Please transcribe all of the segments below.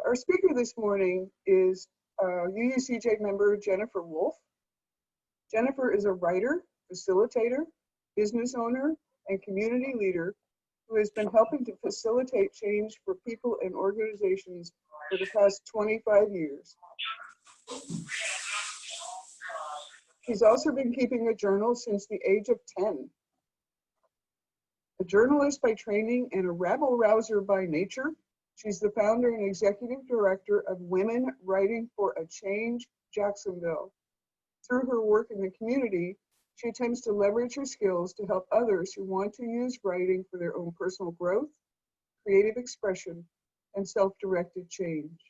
Our speaker this morning is UUCJ member Jennifer Wolfe. Jennifer is a writer, facilitator, business owner, and community leader who has been helping to facilitate change for people and organizations for the past 25 years. She's also been keeping a journal since the age of 10. A journalist by training and a rabble-rouser by nature, she's the founder and executive director of Women Writing for a Change Jacksonville. Through her work in the community, she attempts to leverage her skills to help others who want to use writing for their own personal growth, creative expression, and self-directed change.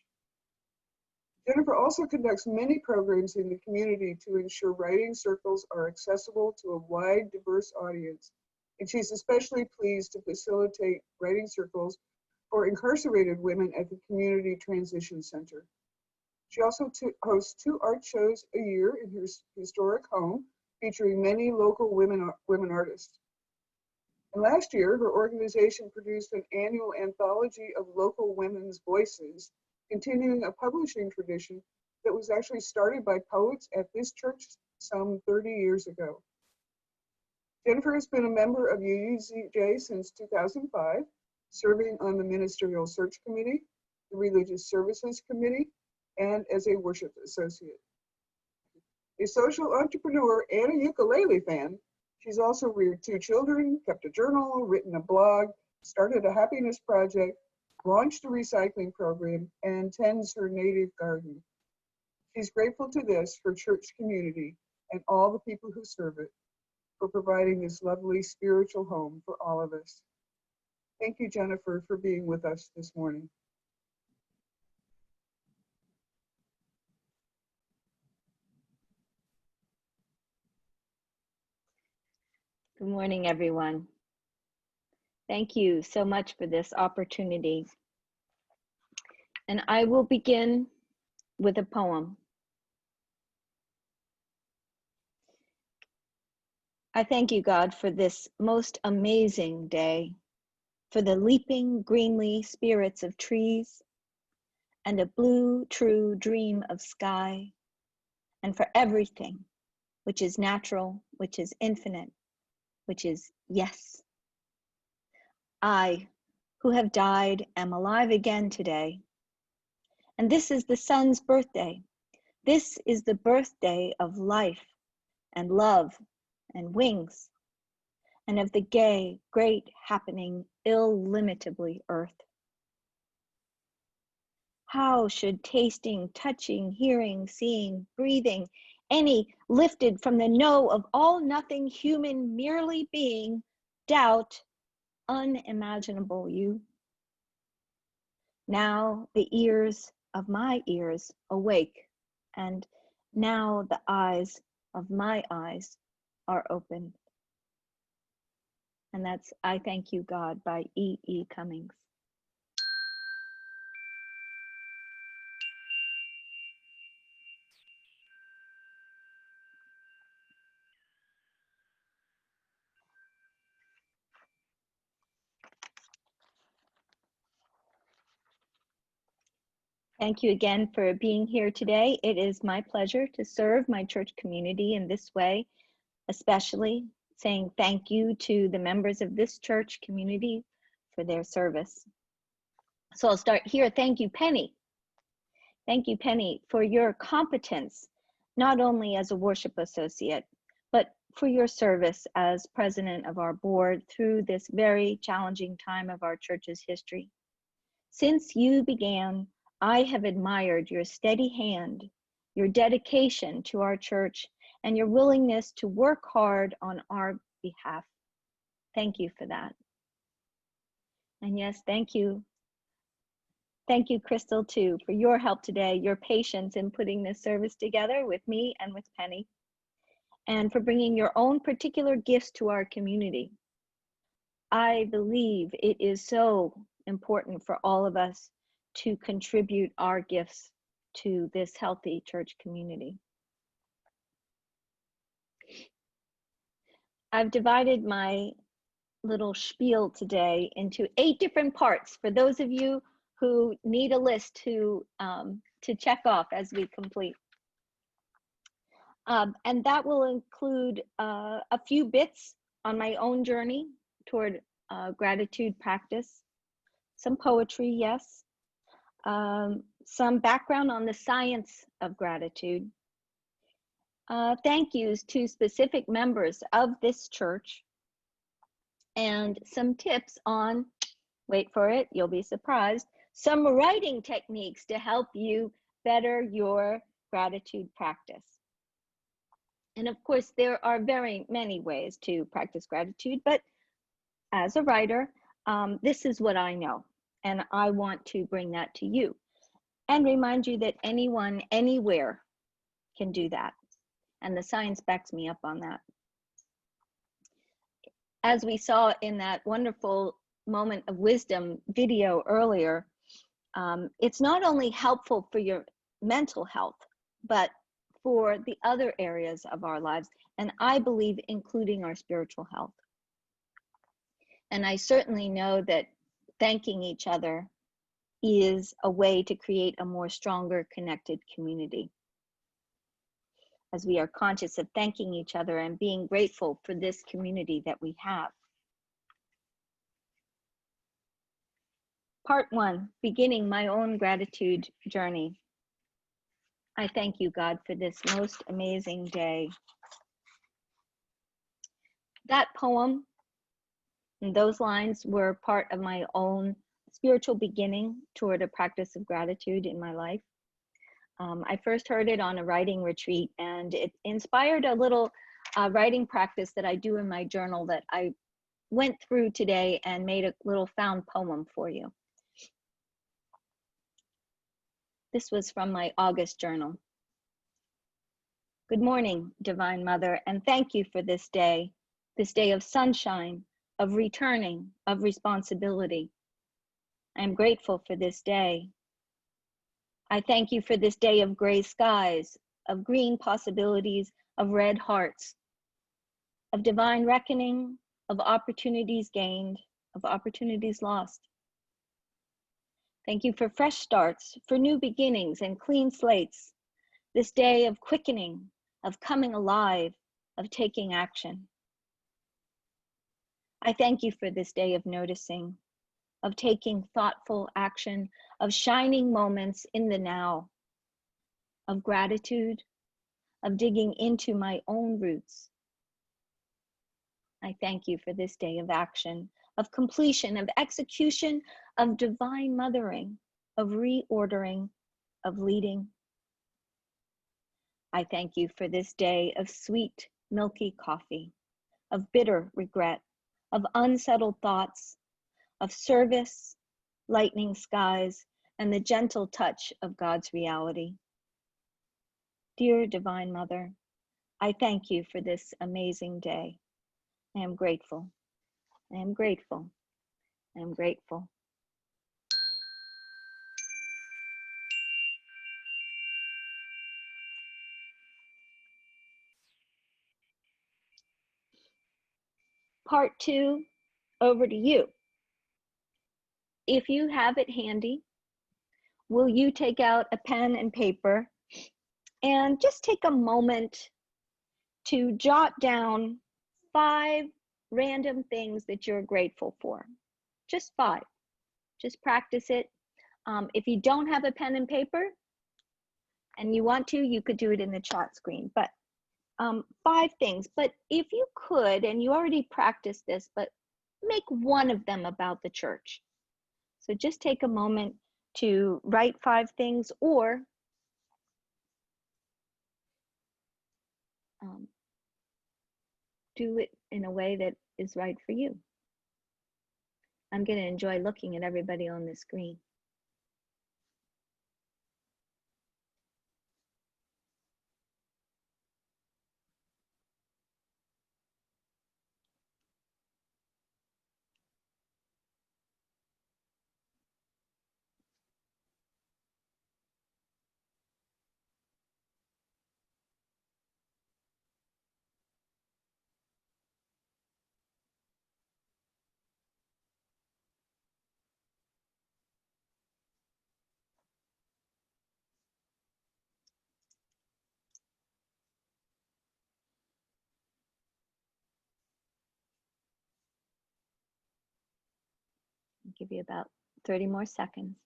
Jennifer also conducts many programs in the community to ensure writing circles are accessible to a wide, diverse audience, and she's especially pleased to facilitate writing circles for incarcerated women at the Community Transition Center. She also hosts 2 art shows a year in her historic home, featuring many local women artists. And last year, her organization produced an annual anthology of local women's voices, continuing a publishing tradition that was actually started by poets at this church some 30 years ago. Jennifer has been a member of UUCJ since 2005, serving on the Ministerial Search Committee, the Religious Services Committee, and as a worship associate. A social entrepreneur and a ukulele fan, she's also reared 2 children, kept a journal, written a blog, started a happiness project, launched a recycling program, and tends her native garden. She's grateful to this, her church community, and all the people who serve it, for providing this lovely spiritual home for all of us. Thank you, Jennifer, for being with us this morning. Good morning, everyone. Thank you so much for this opportunity. And I will begin with a poem. I thank you, God, for this most amazing day, for the leaping greenly spirits of trees and a blue, true dream of sky, and for everything which is natural, which is infinite, which is yes. I, who have died, am alive again today. And this is the sun's birthday. This is the birthday of life and love and wings, and of the gay, great, happening, illimitably earth. How should tasting, touching, hearing, seeing, breathing, any lifted from the no of all nothing human merely being, doubt unimaginable you? Now the ears of my ears awake, and now the eyes of my eyes are open. And that's I Thank You, God by E.E. Cummings. Thank you again for being here today. It is my pleasure to serve my church community in this way, especially saying thank you to the members of this church community for their service. So I'll start here. Thank you, Penny. Thank you, Penny, for your competence, not only as a worship associate, but for your service as president of our board through this very challenging time of our church's history. Since you began, I have admired your steady hand, your dedication to our church, and your willingness to work hard on our behalf. Thank you for that. And yes, thank you. Thank you, Crystal, too, for your help today, your patience in putting this service together with me and with Penny, and for bringing your own particular gifts to our community. I believe it is so important for all of us to contribute our gifts to this healthy church community. I've divided my little spiel today into 8 different parts. For those of you who need a list to check off as we complete. And that will include a few bits on my own journey toward gratitude practice, some poetry, yes, some background on the science of gratitude, thank yous to specific members of this church, and some tips on, wait for it, you'll be surprised, some writing techniques to help you better your gratitude practice. And of course, there are very many ways to practice gratitude, but as a writer, this is what I know, and I want to bring that to you and remind you that anyone, anywhere can do that. And the science backs me up on that. As we saw in that wonderful moment of wisdom video earlier, it's not only helpful for your mental health, but for the other areas of our lives, and I believe including our spiritual health. And I certainly know that thanking each other is a way to create a more stronger, connected community, as we are conscious of thanking each other and being grateful for this community that we have. Part 1, beginning my own gratitude journey. I thank you, God, for this most amazing day. That poem and those lines were part of my own spiritual beginning toward a practice of gratitude in my life. I first heard it on a writing retreat, and it inspired a little writing practice that I do in my journal that I went through today and made a little found poem for you. This was from my August journal. Good morning, Divine Mother, and thank you for this day of sunshine, of returning, of responsibility. I am grateful for this day. I thank you for this day of gray skies, of green possibilities, of red hearts, of divine reckoning, of opportunities gained, of opportunities lost. Thank you for fresh starts, for new beginnings and clean slates. This day of quickening, of coming alive, of taking action. I thank you for this day of noticing, of taking thoughtful action, of shining moments in the now, of gratitude, of digging into my own roots. I thank you for this day of action, of completion, of execution, of divine mothering, of reordering, of leading. I thank you for this day of sweet, milky coffee, of bitter regret, of unsettled thoughts, of service, lightning skies, and the gentle touch of God's reality. Dear Divine Mother, I thank you for this amazing day. I am grateful. I am grateful. I am grateful. Part 2, over to you. If you have it handy, will you take out a pen and paper and just take a moment to jot down 5 random things that you're grateful for? Just 5. Just practice it. If you don't have a pen and paper and you want to, you could do it in the chat screen. But 5 things. But if you could, and you already practiced this, but make one of them about the church. So just take a moment to write 5 things, or do it in a way that is right for you. I'm going to enjoy looking at everybody on the screen. give you about 30 more seconds.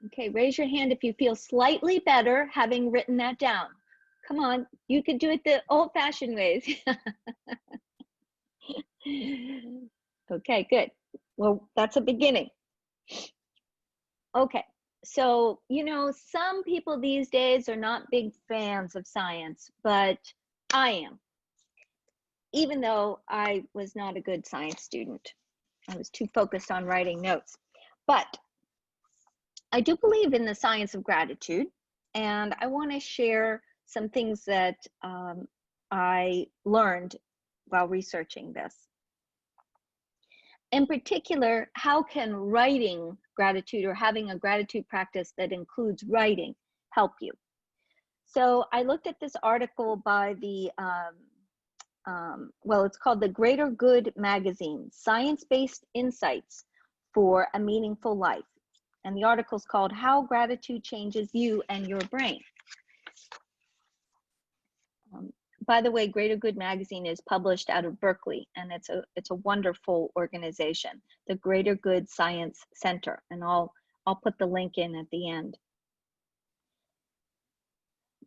Okay, raise your hand if you feel slightly better having written that down. Come on, you could do it the old-fashioned ways. Okay, good. Well, that's a beginning. Okay, so, you know, some people these days are not big fans of science, but I am, even though I was not a good science student. I was too focused on writing notes. But I do believe in the science of gratitude, and I want to share some things that I learned while researching this. In particular, how can writing gratitude or having a gratitude practice that includes writing help you? So I looked at this article by the, well, it's called The Greater Good Magazine, Science-Based Insights for a Meaningful Life. And the article's called How Gratitude Changes You and Your Brain. By the way, Greater Good Magazine is published out of Berkeley, and it's a wonderful organization, the Greater Good Science Center, and I'll put the link in at the end.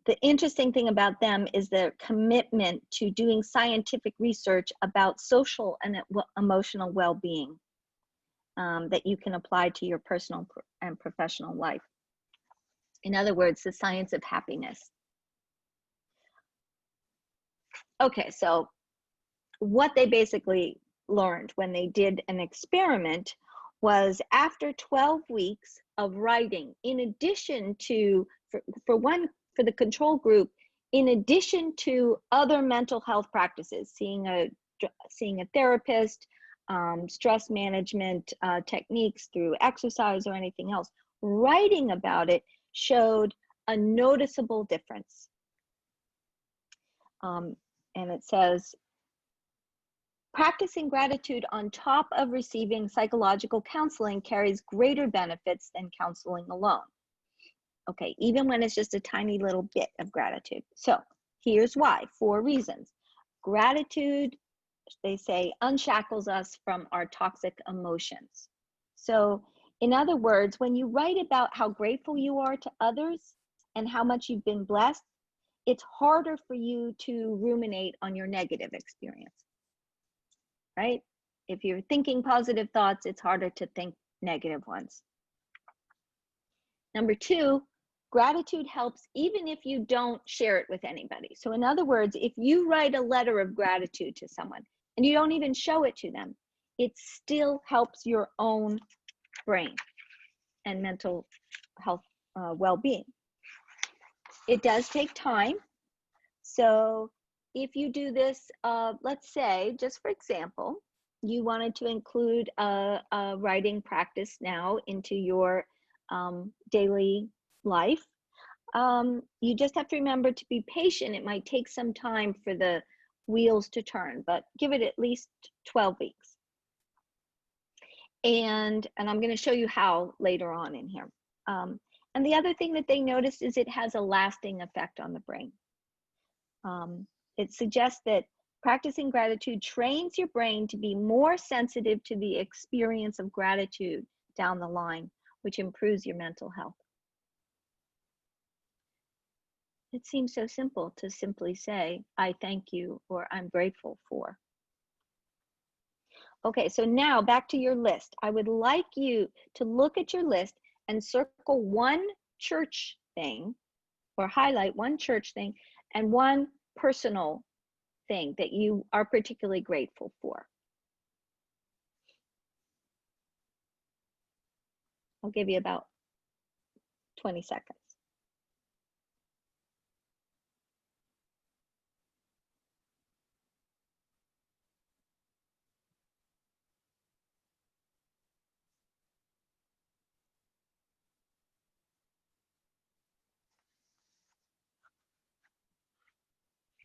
The interesting thing about them is their commitment to doing scientific research about social and emotional well-being that you can apply to your personal and professional life. In other words, the science of happiness. Okay, so what they basically learned when they did an experiment was after 12 weeks of writing, in addition to, for the control group, in addition to other mental health practices, seeing a therapist, stress management techniques through exercise or anything else, writing about it showed a noticeable difference. And it says, practicing gratitude on top of receiving psychological counseling carries greater benefits than counseling alone. Okay, even when it's just a tiny little bit of gratitude. So here's why, 4 reasons. Gratitude, they say, unshackles us from our toxic emotions. So in other words, when you write about how grateful you are to others and how much you've been blessed, it's harder for you to ruminate on your negative experience, right? If you're thinking positive thoughts, it's harder to think negative ones. Number 2, gratitude helps even if you don't share it with anybody. So in other words, if you write a letter of gratitude to someone and you don't even show it to them, it still helps your own brain and mental health well-being. It does take time. So if you do this, let's say, just for example, you wanted to include a writing practice now into your daily life, you just have to remember to be patient. It might take some time for the wheels to turn, but give it at least 12 weeks. And I'm going to show you how later on in here. And the other thing that they noticed is it has a lasting effect on the brain. It suggests that practicing gratitude trains your brain to be more sensitive to the experience of gratitude down the line, which improves your mental health. It seems so simple to simply say, I thank you, or I'm grateful for. Okay, so now back to your list. I would like you to look at your list and circle one church thing, or highlight one church thing and one personal thing that you are particularly grateful for. I'll give you about 20 seconds.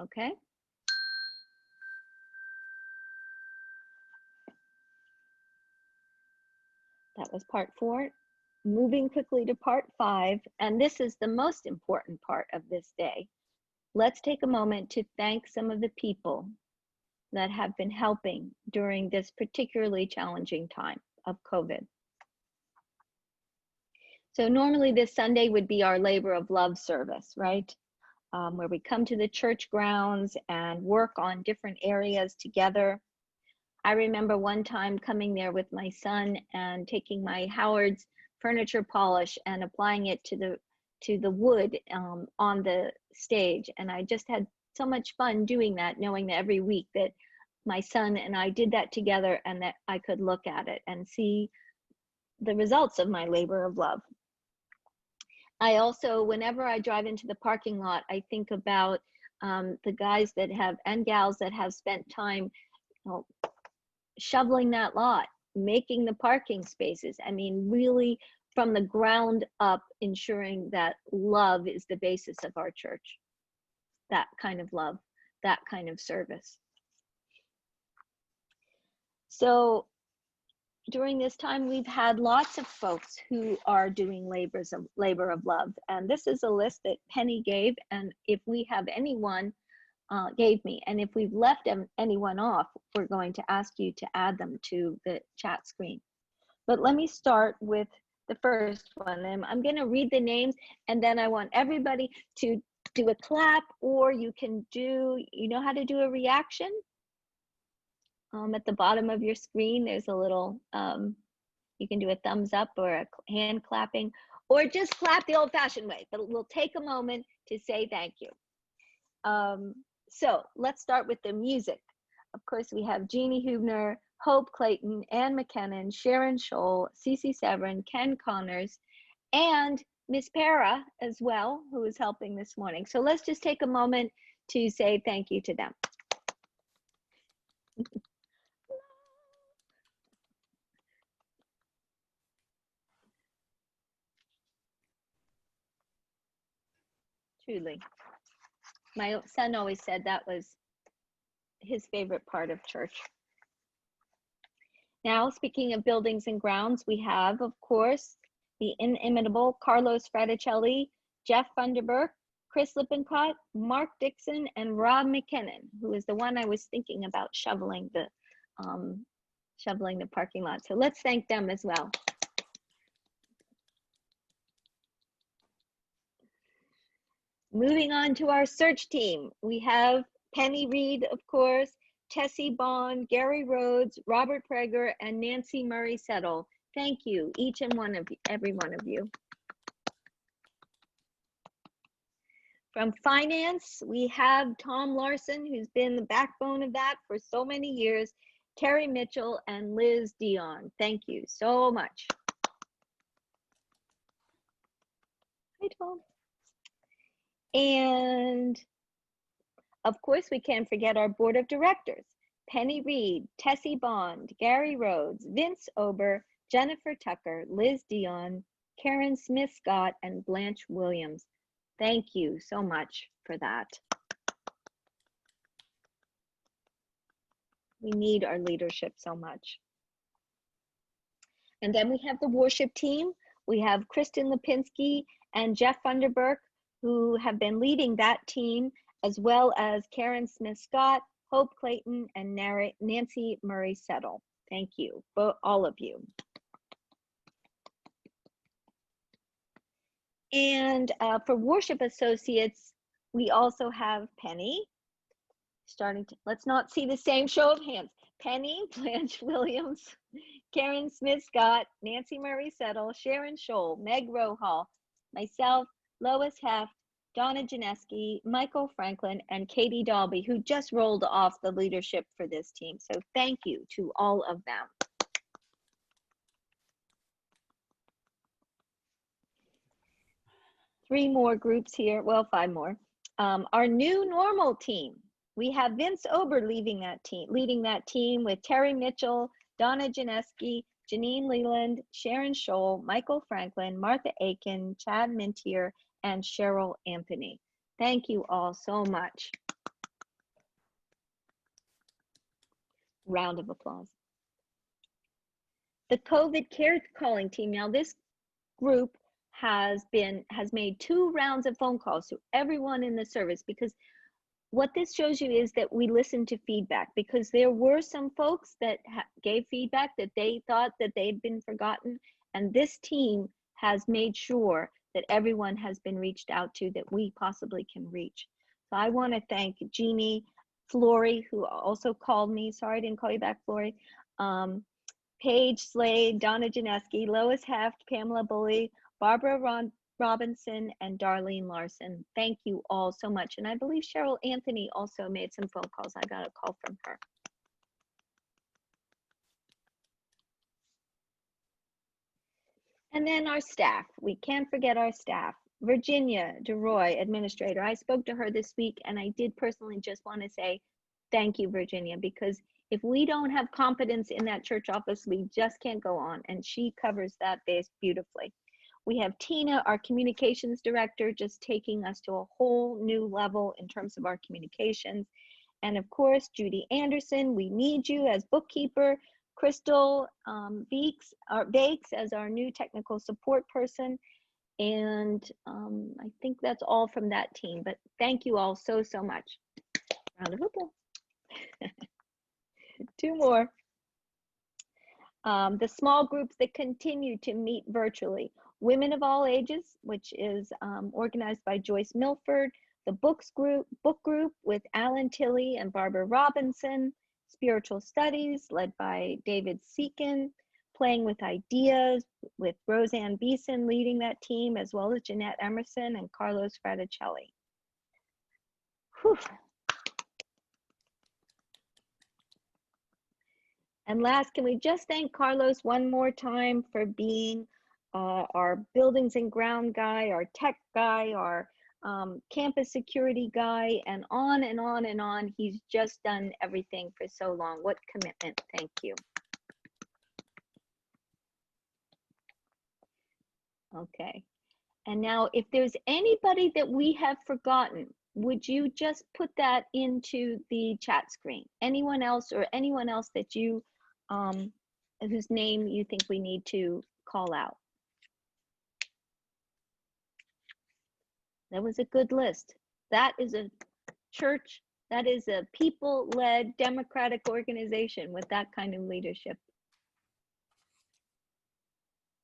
Okay. That was part 4. Moving quickly to part 5, and this is the most important part of this day. Let's take a moment to thank some of the people that have been helping during this particularly challenging time of COVID. So normally this Sunday would be our labor of love service, right? Where we come to the church grounds and work on different areas together. I remember one time coming there with my son and taking my Howard's furniture polish and applying it to the wood on the stage. And I just had so much fun doing that, knowing that every week that my son and I did that together and that I could look at it and see the results of my labor of love. I also, whenever I drive into the parking lot, I think about the guys that have, and gals that have spent time, shoveling that lot, making the parking spaces. I mean, really from the ground up, ensuring that love is the basis of our church. That kind of love, that kind of service. So during this time, we've had lots of folks who are doing labor of love. And this is a list that Penny gave. And if we have anyone gave me, and if we've left anyone off, we're going to ask you to add them to the chat screen. But let me start with the first one. And I'm going to read the names, and then I want everybody to do a clap, or you can do, you know how to do a reaction? At the bottom of your screen, there's a little, you can do a thumbs up or a hand clapping, or just clap the old-fashioned way, but we'll take a moment to say thank you. So let's start with the music. Of course, we have Jeannie Hubner, Hope Clayton, Ann McKinnon, Sharon Scholl, Cece Severin, Ken Connors, and Miss Para as well, who is helping this morning. So let's just take a moment to say thank you to them. Truly. My son always said that was his favorite part of church. Now, speaking of buildings and grounds, we have, of course, the inimitable Carlos Fraticelli, Jeff Funderburk, Chris Lippincott, Mark Dixon, and Rob McKinnon, who is the one I was thinking about shoveling the parking lot. So let's thank them as well. Moving on to our search team, we have Penny Reed, of course, Tessie Bond, Gary Rhodes, Robert Prager, and Nancy Murray Settle. Thank you, each and every one of you. From finance, we have Tom Larson, who's been the backbone of that for so many years, Terry Mitchell, and Liz Dion. Thank you so much. Hi, Tom. And of course, we can't forget our board of directors, Penny Reed, Tessie Bond, Gary Rhodes, Vince Ober, Jennifer Tucker, Liz Dion, Karen Smith-Scott, and Blanche Williams. Thank you so much for that. We need our leadership so much. And then we have the worship team. We have Kristen Lipinski and Jeff Funderburk, who have been leading that team, as well as Karen Smith-Scott, Hope Clayton, and Nancy Murray Settle. Thank you, all of you. And for worship associates, we also have Penny, let's not see the same show of hands. Penny, Blanche Williams, Karen Smith-Scott, Nancy Murray Settle, Sharon Scholl, Meg Rohall, myself, Lois Heft, Donna Janeski, Michael Franklin, and Katie Dalby, who just rolled off the leadership for this team. So thank you to all of them. Three more groups here, well, 5 more. Our new normal team. We have Vince Ober leading that team with Terry Mitchell, Donna Janeski, Janine Leland, Sharon Scholl, Michael Franklin, Martha Aiken, Chad Mintier, and Cheryl Anthony. Thank you all so much. Round of applause. The COVID care calling team. Now this group has made 2 rounds of phone calls to everyone in the service, because what this shows you is that we listen to feedback, because there were some folks that gave feedback that they thought that they'd been forgotten, and this team has made sure that everyone has been reached out to that we possibly can reach. So I want to thank Jeannie, Flory, who also called me. Sorry I didn't call you back, Flory. Paige Slade, Donna Janeski, Lois Heft, Pamela Bully, Barbara Robinson, and Darlene Larson. Thank you all so much. And I believe Cheryl Anthony also made some phone calls. I got a call from her. And then our staff. We can't forget our staff. Virginia DeRoy, administrator. I spoke to her this week, and I did personally just want to say thank you, Virginia, because if we don't have competence in that church office, we just can't go on, and she covers that base beautifully. We have Tina, our communications director, just taking us to a whole new level in terms of our communications. And of course, Judy Anderson, we need you as bookkeeper. Crystal Bakes as our new technical support person. And I think that's all from that team, but thank you all so, so much. Round of applause. 2 more. The small groups that continue to meet virtually. Women of All Ages, which is organized by Joyce Milford. The book group with Alan Tilley and Barbara Robinson. Spiritual Studies, led by David Seekin. Playing with Ideas, with Roseanne Beeson leading that team, as well as Jeanette Emerson and Carlos Fraticelli. Whew. And last, can we just thank Carlos one more time for being our buildings and ground guy, our tech guy, our campus security guy, and on and on and on. He's just done everything for so long. What commitment. Thank you. Okay. And now if there's anybody that we have forgotten, would you just put that into the chat screen? Anyone else or anyone else that you, whose name you think we need to call out? That was a good list. That is a church, that is a people-led democratic organization with that kind of leadership.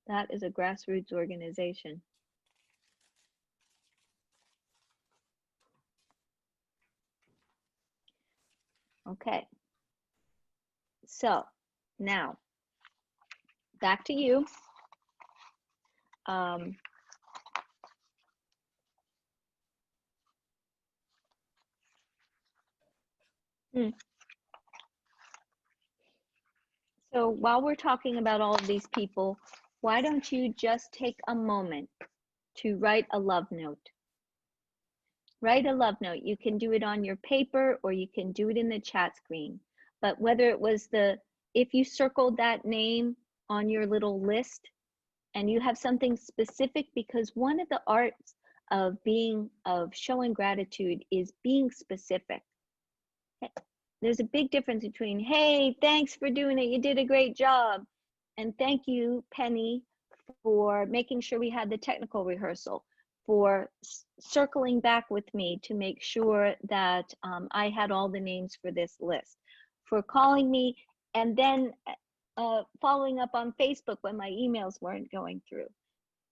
That is a grassroots organization. Okay. So now back to you. So while we're talking about all of these people, why don't you just take a moment to write a love note? Write a love note. You can do it on your paper or you can do it in the chat screen. But whether it was if you circled that name on your little list and you have something specific, because one of the arts of showing gratitude is being specific. There's a big difference between, hey, thanks for doing it, you did a great job, and thank you, Penny, for making sure we had the technical rehearsal, for circling back with me to make sure that I had all the names for this list, for calling me and then following up on Facebook when my emails weren't going through.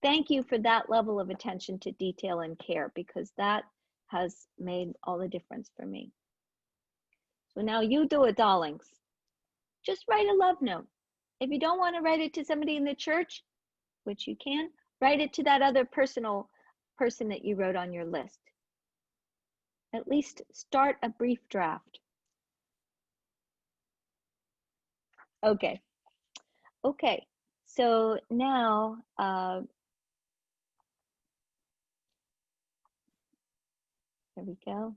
Thank you for that level of attention to detail and care, because that has made all the difference for me. So now you do it, darlings. Just write a love note. If you don't want to write it to somebody in the church, which you can, write it to that other person that you wrote on your list. At least start a brief draft. Okay. Okay. So now, there we go.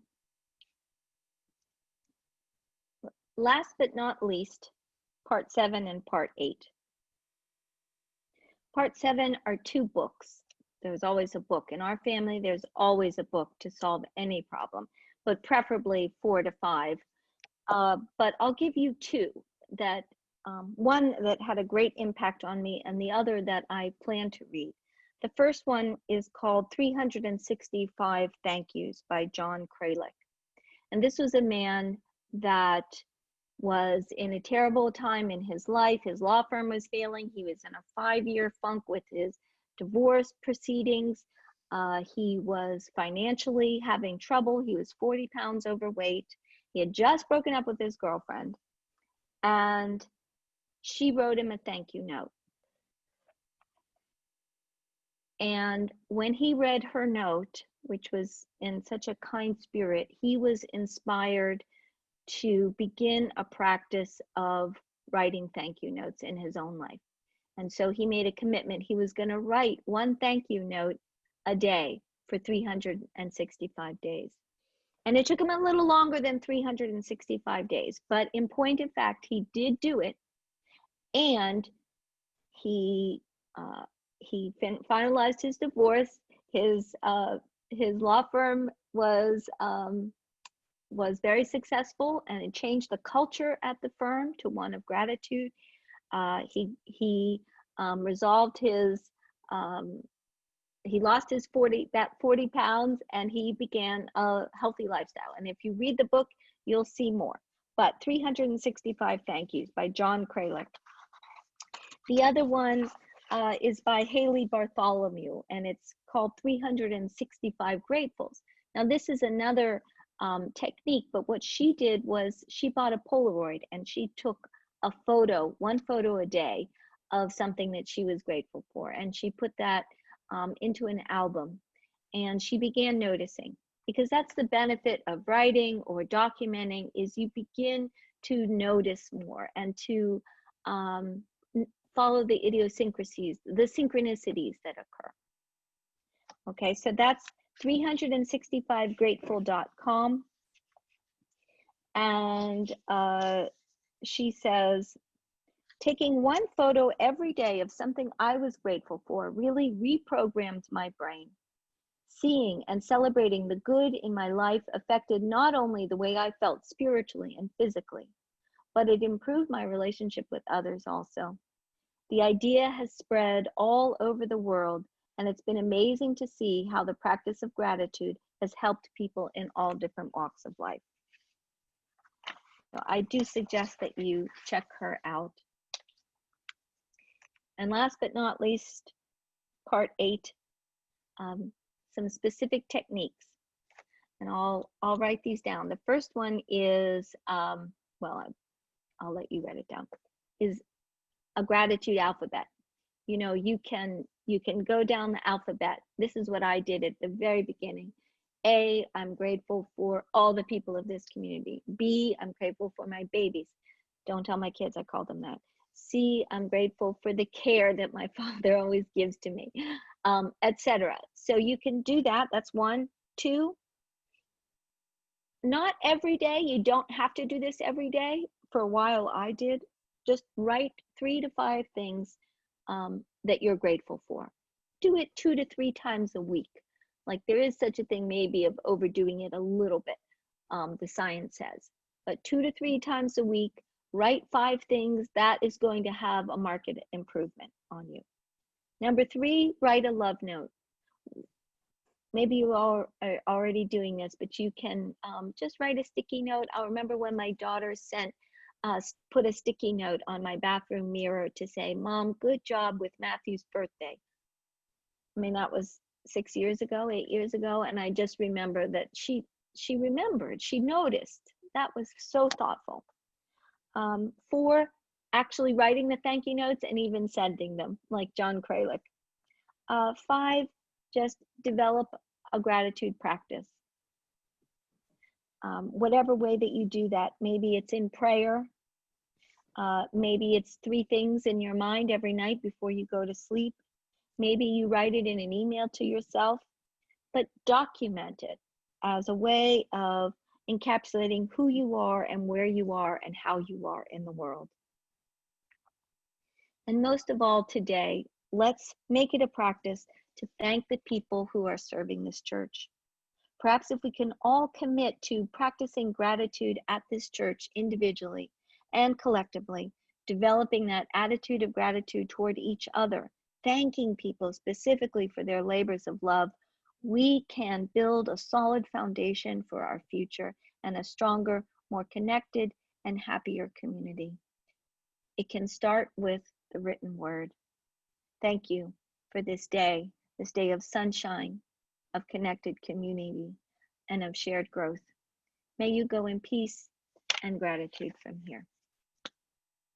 Last but not least, part 7 and part 8. Part 7 are 2 books. There's always a book. In our family, there's always a book to solve any problem, but preferably 4 to 5. but I'll give you two that, one that had a great impact on me and the other that I plan to read. The first one is called 365 Thank Yous by John Kralik. And this was a man that was in a terrible time in his life. His law firm was failing. He was in a 5-year funk with his divorce proceedings. He was financially having trouble. He was 40 pounds overweight. He had just broken up with his girlfriend, and she wrote him a thank you note. And when he read her note, which was in such a kind spirit, he was inspired to begin a practice of writing thank you notes in his own life. And so he made a commitment. He was going to write one thank you note a day for 365 days. And it took him a little longer than 365 days, but in point of fact, he did do it. And he finalized his divorce. His law firm was very successful, and it changed the culture at the firm to one of gratitude. He resolved his, he lost his 40 pounds, and he began a healthy lifestyle. And if you read the book, you'll see more. But 365 Thank Yous by John Kralik. The other one is by Haley Bartholomew, and it's called 365 Gratefuls. Now, this is another technique, but what she did was she bought a Polaroid and she took a photo, one photo a day, of something that she was grateful for, and she put that into an album, and she began noticing, because that's the benefit of writing or documenting, is you begin to notice more and to follow the idiosyncrasies, the synchronicities that occur. Okay, so that's 365grateful.com. And she says, taking one photo every day of something I was grateful for really reprogrammed my brain. Seeing and celebrating the good in my life affected not only the way I felt spiritually and physically, but it improved my relationship with others also. The idea has spread all over the world, and it's been amazing to see how the practice of gratitude has helped people in all different walks of life. So I do suggest that you check her out. And last but not least, part 8, some specific techniques. And I'll write these down. The first one is, well, I'll let you write it down, is a gratitude alphabet. You know, you can go down the alphabet. This is what I did at the very beginning. A, I'm grateful for all the people of this community. B, I'm grateful for my babies. Don't tell my kids I call them that. C, I'm grateful for the care that my father always gives to me, etc. So you can do that. That's 1. 2, not every day. You don't have to do this every day. For a while I did. Just write 3 to 5 things that you're grateful for. Do it 2 to 3 times a week. Like, there is such a thing maybe of overdoing it a little bit, the science says. But 2 to 3 times a week, write 5 things. That is going to have a marked improvement on you. Number 3, write a love note. Maybe you all are already doing this, but you can just write a sticky note. I remember when my daughter put a sticky note on my bathroom mirror to say, "Mom, good job with Matthew's birthday." I mean, that was 6 years ago, 8 years ago, and I just remember that she remembered, she noticed. That was so thoughtful. 4, actually writing the thank you notes and even sending them, like John Kralik. 5, just develop a gratitude practice. Whatever way that you do that, maybe it's in prayer, maybe it's 3 things in your mind every night before you go to sleep. Maybe you write it in an email to yourself, but document it as a way of encapsulating who you are and where you are and how you are in the world. And most of all today, let's make it a practice to thank the people who are serving this church. Perhaps if we can all commit to practicing gratitude at this church individually and collectively, developing that attitude of gratitude toward each other, thanking people specifically for their labors of love, we can build a solid foundation for our future and a stronger, more connected, and happier community. It can start with the written word. Thank you for this day of sunshine, of connected community, and of shared growth. May you go in peace and gratitude from here.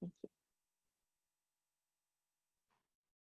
Thank you.